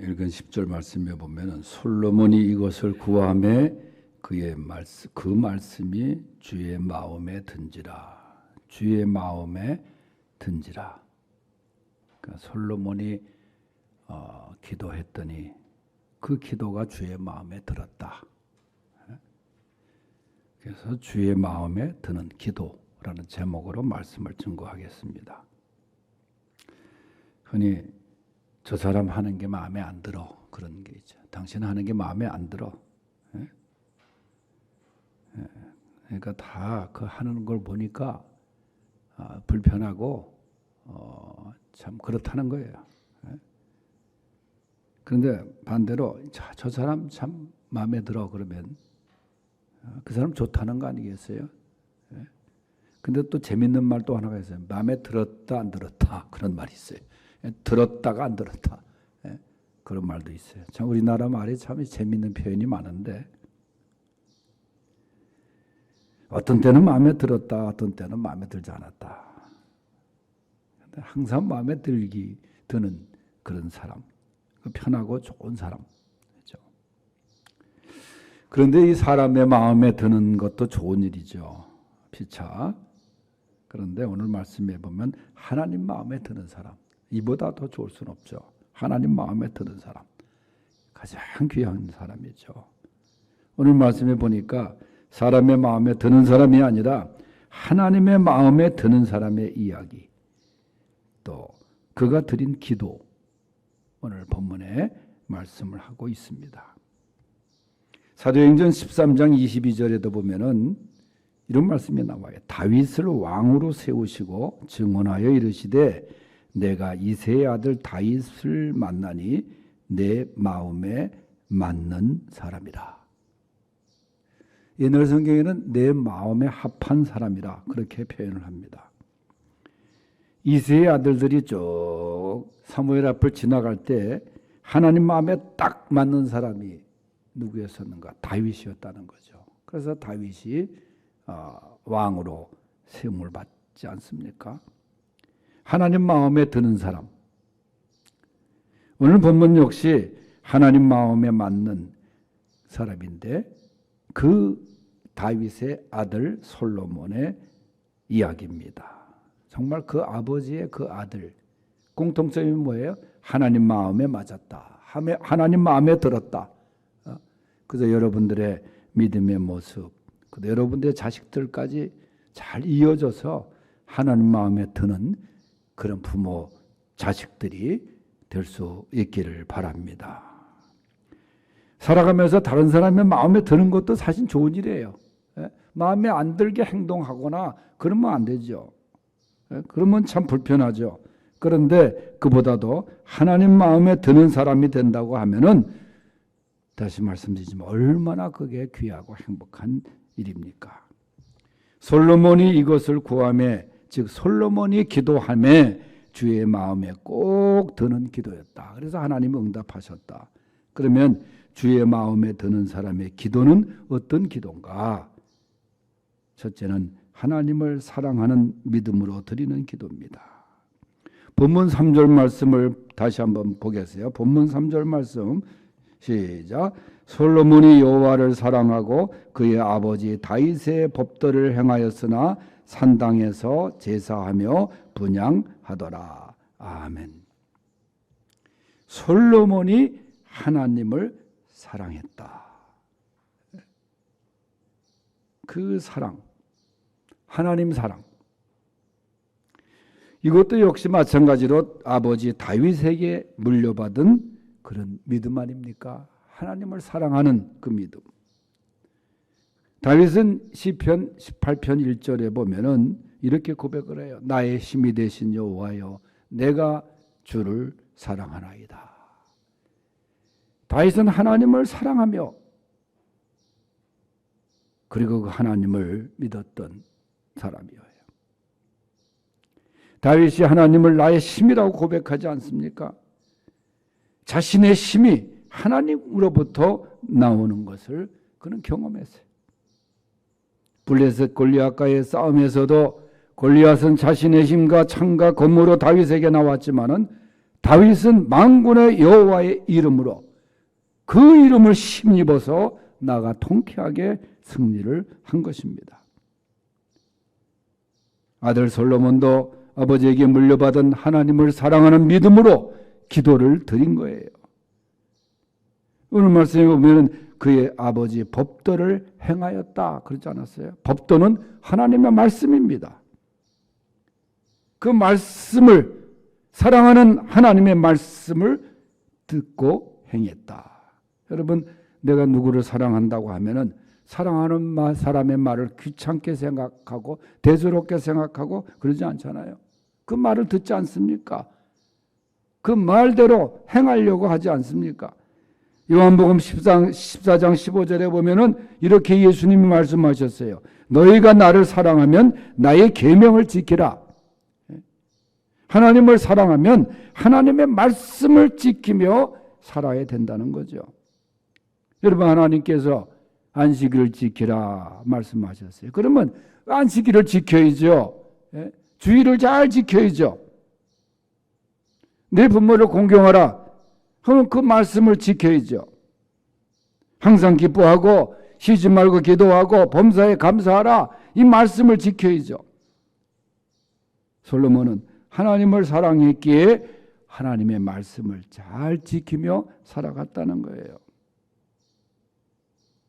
읽은 10절 말씀에 보면은 솔로몬이 이것을 구하매 그의 말씀 그 말씀이 주의 마음에 든지라. 주의 마음에 든지라. 그러니까 솔로몬이 기도했더니 그 기도가 주의 마음에 들었다. 그래서 주의 마음에 드는 기도라는 제목으로 말씀을 증거하겠습니다. 흔히 저 사람 하는 게 마음에 안 들어 그런 게 있죠. 당신 하는 게 마음에 안 들어. 그러니까 다 그 하는 걸 보니까 불편하고 참 그렇다는 거예요. 그런데 반대로 저 사람 참 마음에 들어 그러면 그 사람 좋다는 거 아니겠어요? 근데 또 재밌는 말 또 하나가 있어요. 마음에 들었다 안 들었다 그런 말이 있어요. 들었다가 안 들었다 그런 말도 있어요. 참 우리나라 말이 참 재밌는 표현이 많은데 어떤 때는 마음에 들었다 어떤 때는 마음에 들지 않았다. 근데 항상 마음에 드는 그런 사람, 편하고 좋은 사람. 그렇죠? 그런데 이 사람의 마음에 드는 것도 좋은 일이죠. 피차. 그런데 오늘 말씀에 보면 하나님 마음에 드는 사람, 이보다 더 좋을 수는 없죠. 하나님 마음에 드는 사람, 가장 귀한 사람이죠. 오늘 말씀에 보니까 사람의 마음에 드는 사람이 아니라 하나님의 마음에 드는 사람의 이야기, 또 그가 드린 기도, 오늘 본문에 말씀을 하고 있습니다. 사도행전 13장 22절에도 보면은 이런 말씀이 나와요. 다윗을 왕으로 세우시고 증언하여 이르시되 내가 이새의 아들 다윗을 만나니 내 마음에 맞는 사람이라. 옛날 성경에는 내 마음에 합한 사람이라 그렇게 표현을 합니다. 이새의 아들들이 쭉 사무엘 앞을 지나갈 때 하나님 마음에 딱 맞는 사람이 누구였었는가? 다윗이었다는 거죠. 그래서 다윗이 왕으로 세움을 받지 않습니까? 하나님 마음에 드는 사람. 오늘 본문 역시 하나님 마음에 맞는 사람인데 그 다윗의 아들 솔로몬의 이야기입니다. 정말 그 아버지의 그 아들, 공통점이 뭐예요? 하나님 마음에 맞았다. 하나님 마음에 들었다. 그래서 여러분들의 믿음의 모습, 여러분들의 자식들까지 잘 이어져서 하나님 마음에 드는 그런 부모, 자식들이 될 수 있기를 바랍니다. 살아가면서 다른 사람의 마음에 드는 것도 사실 좋은 일이에요. 마음에 안 들게 행동하거나 그러면 안 되죠. 그러면 참 불편하죠. 그런데 그보다도 하나님 마음에 드는 사람이 된다고 하면은 다시 말씀드리지만 얼마나 그게 귀하고 행복한 일입니까? 솔로몬이 이것을 구하며 즉 솔로몬이 기도하며 주의 마음에 꼭 드는 기도였다. 그래서 하나님이 응답하셨다. 그러면 주의 마음에 드는 사람의 기도는 어떤 기도인가? 첫째는 하나님을 사랑하는 믿음으로 드리는 기도입니다. 본문 3절 말씀을 다시 한번 보겠어요. 본문 3절 말씀 시작. 솔로몬이 여호와를 사랑하고 그의 아버지 다윗의 법도를 행하였으나 산당에서 제사하며 분향하더라. 아멘. 솔로몬이 하나님을 사랑했다. 그 사랑, 하나님 사랑. 이것도 역시 마찬가지로 아버지 다윗에게 물려받은 그런 믿음 아닙니까? 하나님을 사랑하는 그 믿음. 다윗은 시편 18편 1절에 보면은 이렇게 고백을 해요. 나의 힘이 되신 여호와여, 내가 주를 사랑하나이다. 다윗은 하나님을 사랑하며 그리고 그 하나님을 믿었던 사람이에요. 다윗이 하나님을 나의 힘이라고 고백하지 않습니까? 자신의 힘이 하나님으로부터 나오는 것을 그는 경험했어요. 블레셋 골리앗과의 싸움에서도 골리앗은 자신의 힘과 창과 검으로 다윗에게 나왔지만은 다윗은 만군의 여호와의 이름으로 그 이름을 힘입어서 나가 통쾌하게 승리를 한 것입니다. 아들 솔로몬도 아버지에게 물려받은 하나님을 사랑하는 믿음으로 기도를 드린 거예요. 오늘 말씀에 보면 그의 아버지 법도를 행하였다 그러지 않았어요? 법도는 하나님의 말씀입니다. 그 말씀을 사랑하는 하나님의 말씀을 듣고 행했다. 여러분, 내가 누구를 사랑한다고 하면은 사랑하는 사람의 말을 귀찮게 생각하고 대수롭게 생각하고 그러지 않잖아요. 그 말을 듣지 않습니까? 그 말대로 행하려고 하지 않습니까? 요한복음 14장 15절에 보면은 이렇게 예수님이 말씀하셨어요. 너희가 나를 사랑하면 나의 계명을 지키라. 하나님을 사랑하면 하나님의 말씀을 지키며 살아야 된다는 거죠. 여러분, 하나님께서 안식일을 지키라 말씀하셨어요. 그러면 안식일을 지켜야죠. 주일을 잘 지켜야죠. 내 부모를 공경하라. 그럼 그 말씀을 지켜야죠. 항상 기뻐하고 쉬지 말고 기도하고 범사에 감사하라. 이 말씀을 지켜야죠. 솔로몬은 하나님을 사랑했기에 하나님의 말씀을 잘 지키며 살아갔다는 거예요.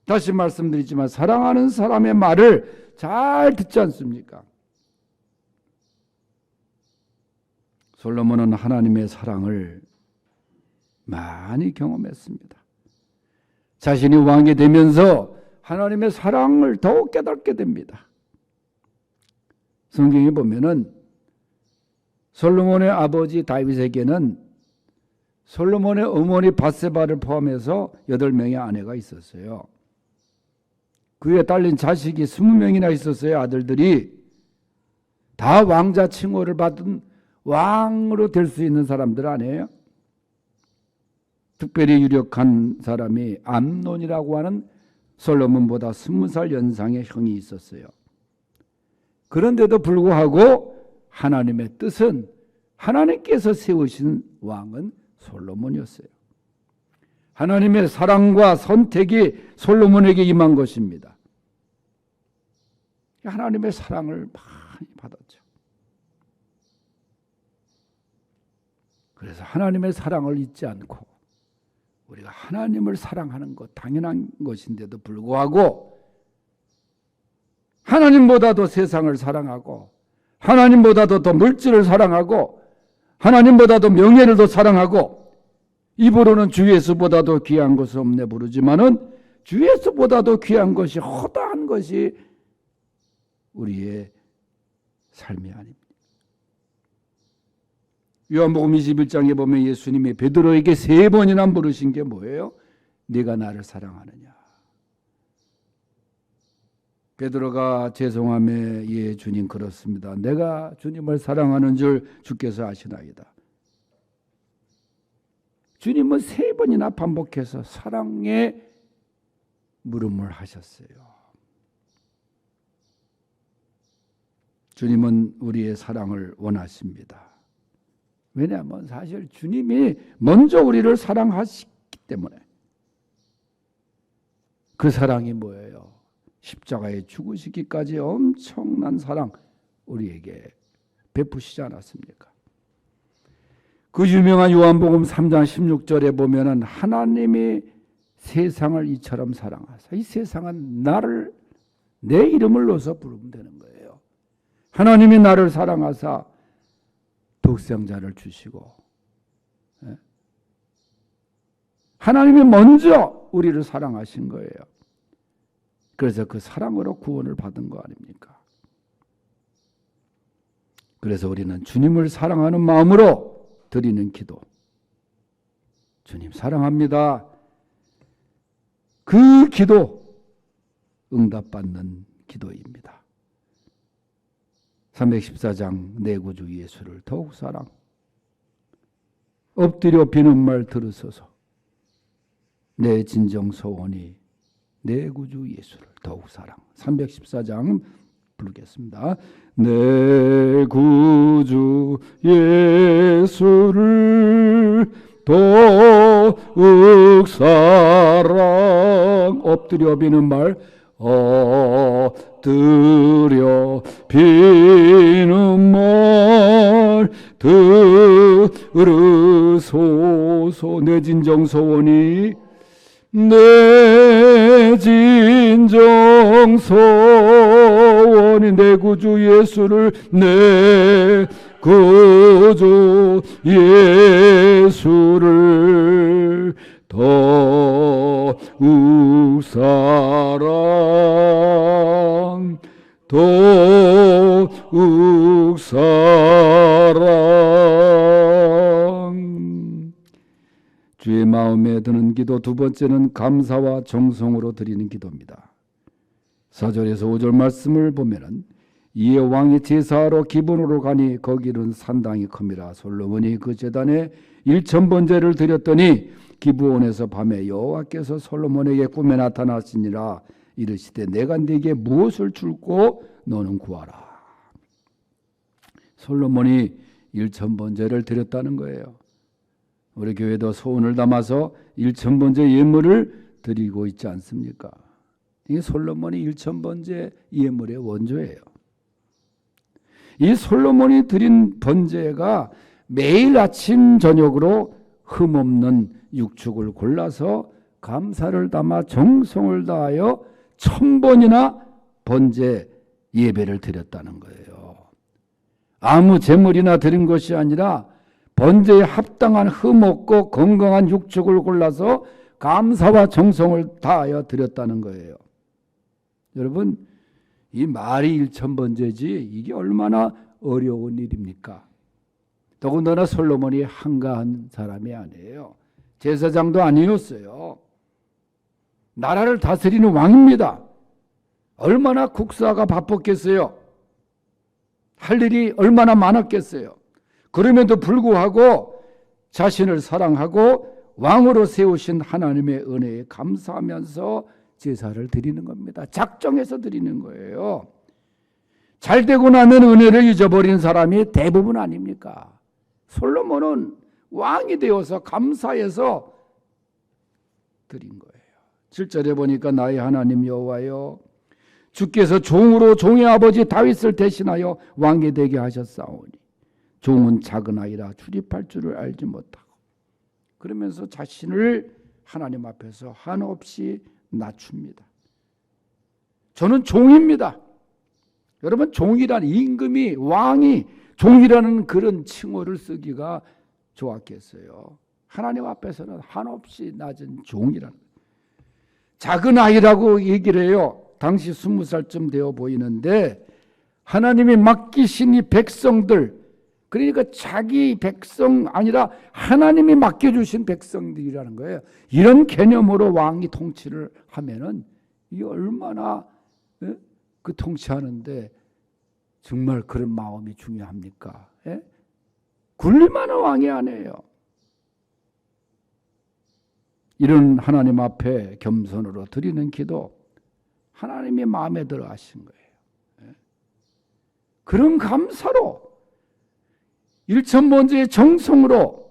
다시 말씀드리지만 사랑하는 사람의 말을 잘 듣지 않습니까? 솔로몬은 하나님의 사랑을 많이 경험했습니다. 자신이 왕이 되면서 하나님의 사랑을 더욱 깨닫게 됩니다. 성경에 보면은 솔로몬의 아버지 다윗에게는 솔로몬의 어머니 밧세바를 포함해서 8명의 아내가 있었어요. 그에 딸린 자식이 20명이나 있었어요. 아들들이 다 왕자 칭호를 받은 왕으로 될 수 있는 사람들 아니에요? 특별히 유력한 사람이 암논이라고 하는 솔로몬보다 20살 연상의 형이 있었어요. 그런데도 불구하고 하나님의 뜻은 하나님께서 세우신 왕은 솔로몬이었어요. 하나님의 사랑과 선택이 솔로몬에게 임한 것입니다. 하나님의 사랑을 많이 받았죠. 그래서 하나님의 사랑을 잊지 않고 우리가 하나님을 사랑하는 것 당연한 것인데도 불구하고 하나님보다도 세상을 사랑하고 하나님보다도 더 물질을 사랑하고 하나님보다도 명예를 더 사랑하고 입으로는 주 예수보다도 귀한 것은 없네 부르지만은 주 예수보다도 귀한 것이 허다한 것이 우리의 삶이 아닙니다. 요한복음 21장에 보면 예수님이 베드로에게 3번이나 물으신 게 뭐예요? 네가 나를 사랑하느냐? 베드로가 죄송함에 예 주님 그렇습니다. 내가 주님을 사랑하는 줄 주께서 아시나이다. 주님은 3번이나 반복해서 사랑의 물음을 하셨어요. 주님은 우리의 사랑을 원하십니다. 왜냐하면 사실 주님이 먼저 우리를 사랑하셨기 때문에. 그 사랑이 뭐예요? 십자가에 죽으시기까지 엄청난 사랑 우리에게 베푸시지 않았습니까? 그 유명한 요한복음 3장 16절에 보면은 하나님이 세상을 이처럼 사랑하사, 이 세상은 나를 내 이름을 넣어서 부르면 되는 거예요. 하나님이 나를 사랑하사 독생자를 주시고, 하나님이 먼저 우리를 사랑하신 거예요. 그래서 그 사랑으로 구원을 받은 거 아닙니까? 그래서 우리는 주님을 사랑하는 마음으로 드리는 기도, 주님 사랑합니다. 그 기도 응답받는 기도입니다. 314장 내 구주 예수를 더욱 사랑, 엎드려 비는 말 들으소서. 내 진정 소원이 내 구주 예수를 더욱 사랑. 314장 부르겠습니다. 내 구주 예수를 더욱 사랑. 엎드려 비는 말. 엎드려 비는 말 들으소서. 내 진정 소원이 내 진정 소원이 내 구주 예수를 내 구주 예수를 더욱 사랑 더욱 사랑. 주의 마음에 드는 기도 두 번째는 감사와 정성으로 드리는 기도입니다. 4절에서 5절 말씀을 보면은 이에 왕이 제사하러 기본으로 가니 거기는 산당이 큽니다. 솔로몬이 그 제단에 1000번제를 드렸더니 기브온에서 밤에 여호와께서 솔로몬에게 꿈에 나타나시니라. 이르시되 내가 네게 무엇을 줄고 너는 구하라. 솔로몬이 1000번제를 드렸다는 거예요. 우리 교회도 소원을 담아서 1000번제 예물을 드리고 있지 않습니까? 이게 솔로몬이 1000번제 예물의 원조예요. 이 솔로몬이 드린 번제가 매일 아침 저녁으로 흠없는 육축을 골라서 감사를 담아 정성을 다하여 1000번이나 번제 예배를 드렸다는 거예요. 아무 제물이나 드린 것이 아니라 번제에 합당한 흠없고 건강한 육축을 골라서 감사와 정성을 다하여 드렸다는 거예요. 여러분, 이 말이 1000번제지 이게 얼마나 어려운 일입니까? 더군다나 솔로몬이 한가한 사람이 아니에요. 제사장도 아니었어요. 나라를 다스리는 왕입니다. 얼마나 국사가 바빴겠어요. 할 일이 얼마나 많았겠어요. 그럼에도 불구하고 자신을 사랑하고 왕으로 세우신 하나님의 은혜에 감사하면서 제사를 드리는 겁니다. 작정해서 드리는 거예요. 잘 되고 나면 은혜를 잊어버린 사람이 대부분 아닙니까? 솔로몬은 왕이 되어서 감사해서 드린 거예요. 7절에 보니까 나의 하나님 여호와여 주께서 종으로 종의 아버지 다윗을 대신하여 왕이 되게 하셨사오니 종은 작은 아이라 출입할 줄을 알지 못하고. 그러면서 자신을 하나님 앞에서 한없이 낮춥니다. 저는 종입니다. 여러분, 종이란 임금이 왕이 종이라는 그런 칭호를 쓰기가 좋았겠어요. 하나님 앞에서는 한없이 낮은 종이라는, 작은 아이라고 얘기를 해요. 당시 20살쯤 되어 보이는데 하나님이 맡기신 이 백성들, 그러니까 자기 백성 아니라 하나님이 맡겨주신 백성들이라는 거예요. 이런 개념으로 왕이 통치를 하면은 이 얼마나 그 통치하는데 정말 그런 마음이 중요합니까? 굴림하는 왕이 아니에요. 이런 하나님 앞에 겸손으로 드리는 기도, 하나님이 마음에 들어 하신 거예요. 그런 감사로 1000번제의 정성으로,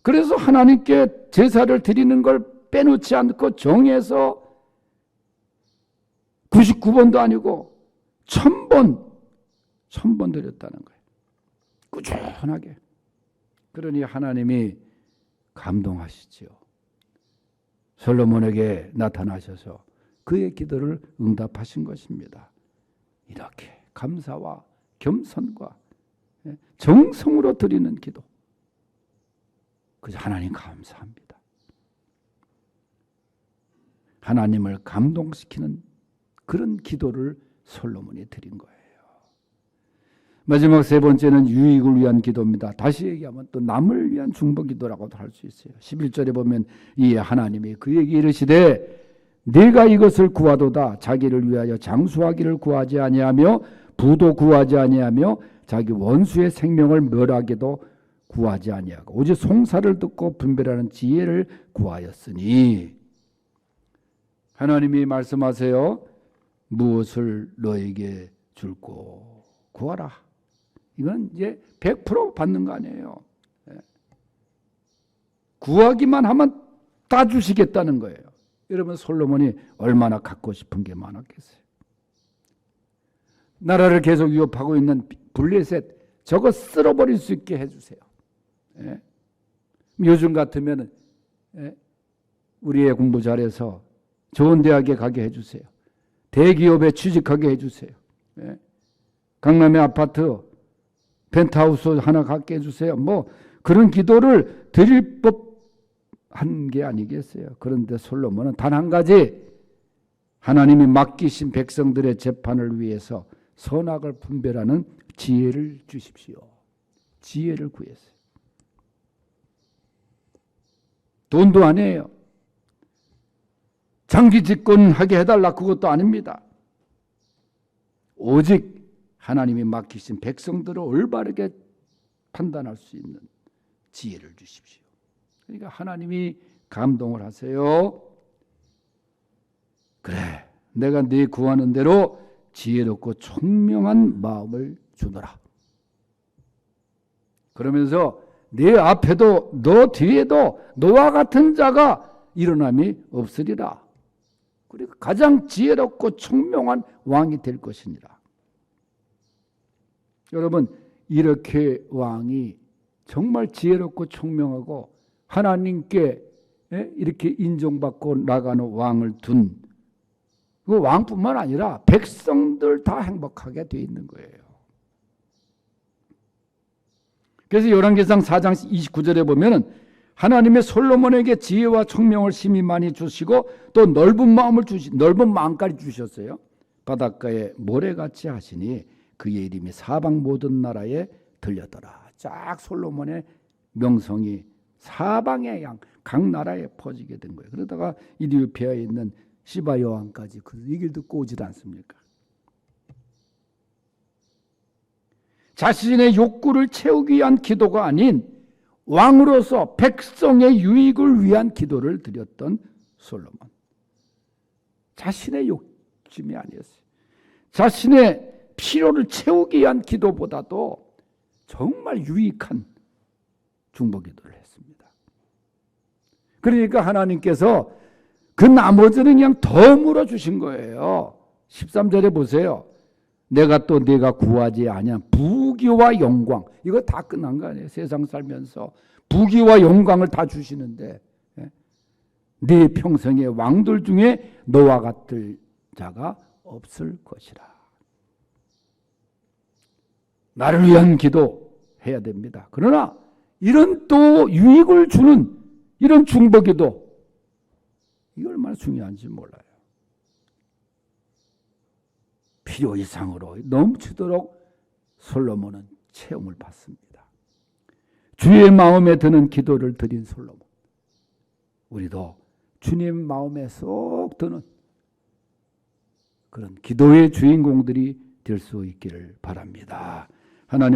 그래서 하나님께 제사를 드리는 걸 빼놓지 않고 정해서 99번도 아니고 1000번 드렸다는 거예요. 꾸준하게. 그러니 하나님이 감동하시지요. 솔로몬에게 나타나셔서 그의 기도를 응답하신 것입니다. 이렇게 감사와 겸손과 정성으로 드리는 기도, 그저 하나님 감사합니다. 하나님을 감동시키는 그런 기도를 솔로몬이 드린 거예요. 마지막 세 번째는 유익을 위한 기도입니다. 다시 얘기하면 또 남을 위한 중보기도라고도 할 수 있어요. 11절에 보면 이에 하나님이 그에게 이르시되 네가 이것을 구하도다. 자기를 위하여 장수하기를 구하지 아니하며 부도 구하지 아니하며 자기 원수의 생명을 멸하게도 구하지 아니하고 오직 송사를 듣고 분별하는 지혜를 구하였으니. 하나님이 말씀하세요. 무엇을 너에게 줄고 구하라. 이건 이제 100% 받는 거 아니에요. 구하기만 하면 다 주시겠다는 거예요. 여러분 솔로몬이 얼마나 갖고 싶은 게 많았겠어요. 나라를 계속 위협하고 있는 블레셋 저거 쓸어버릴 수 있게 해주세요. 예? 요즘 같으면 우리 애 공부 잘해서 좋은 대학에 가게 해주세요. 대기업에 취직하게 해주세요. 예? 강남의 아파트 펜트하우스 하나 갖게 해주세요. 뭐 그런 기도를 드릴 법한 게 아니겠어요. 그런데 솔로몬은 단 한 가지, 하나님이 맡기신 백성들의 재판을 위해서 선악을 분별하는 지혜를 주십시오. 지혜를 구했어요. 돈도 아니에요. 장기 집권하게 해달라 그것도 아닙니다. 오직 하나님이 맡기신 백성들을 올바르게 판단할 수 있는 지혜를 주십시오. 그러니까 하나님이 감동을 하세요. 그래, 내가 네 구하는 대로 지혜롭고 총명한 마음을 주노라. 그러면서 네 앞에도 너 뒤에도 너와 같은 자가 일어남이 없으리라. 그리고 가장 지혜롭고 총명한 왕이 될 것이니라. 여러분, 이렇게 왕이 정말 지혜롭고 총명하고 하나님께 이렇게 인정받고 나가는 왕을 둔 그 왕뿐만 아니라 백성들 다 행복하게 되어 있는 거예요. 그래서 열왕기상 4장 29절에 보면은 하나님의 솔로몬에게 지혜와 총명을 심히 많이 주시고 또 넓은 마음까지 주셨어요. 바닷가에 모래같이 하시니 그의 이름이 사방 모든 나라에 들렸더라. 쫙 솔로몬의 명성이 사방의 각 나라에 퍼지게 된 거예요. 그러다가 이디오피아에 있는 시바 여왕까지 그 얘기를 듣고 오질 않습니까? 자신의 욕구를 채우기 위한 기도가 아닌 왕으로서 백성의 유익을 위한 기도를 드렸던 솔로몬. 자신의 욕심이 아니었어요. 자신의 필요를 채우기 위한 기도보다도 정말 유익한 중보기도를 했습니다. 그러니까 하나님께서 그 나머지는 그냥 더 주신 거예요. 13절에 보세요. 내가 구하지 아니한 부귀와 영광, 이거 다 끝난 거 아니에요. 세상 살면서 부귀와 영광을 다 주시는데 네 평생의 왕들 중에 너와 같을 자가 없을 것이라. 나를 위한 기도 해야 됩니다. 그러나 이런 또 유익을 주는 이런 중보기도, 이거 얼마나 중요한지 몰라요. 필요 이상으로 넘치도록 솔로몬은 체험을 받습니다. 주의 마음에 드는 기도를 드린 솔로몬. 우리도 주님 마음에 쏙 드는 그런 기도의 주인공들이 될 수 있기를 바랍니다. 하나님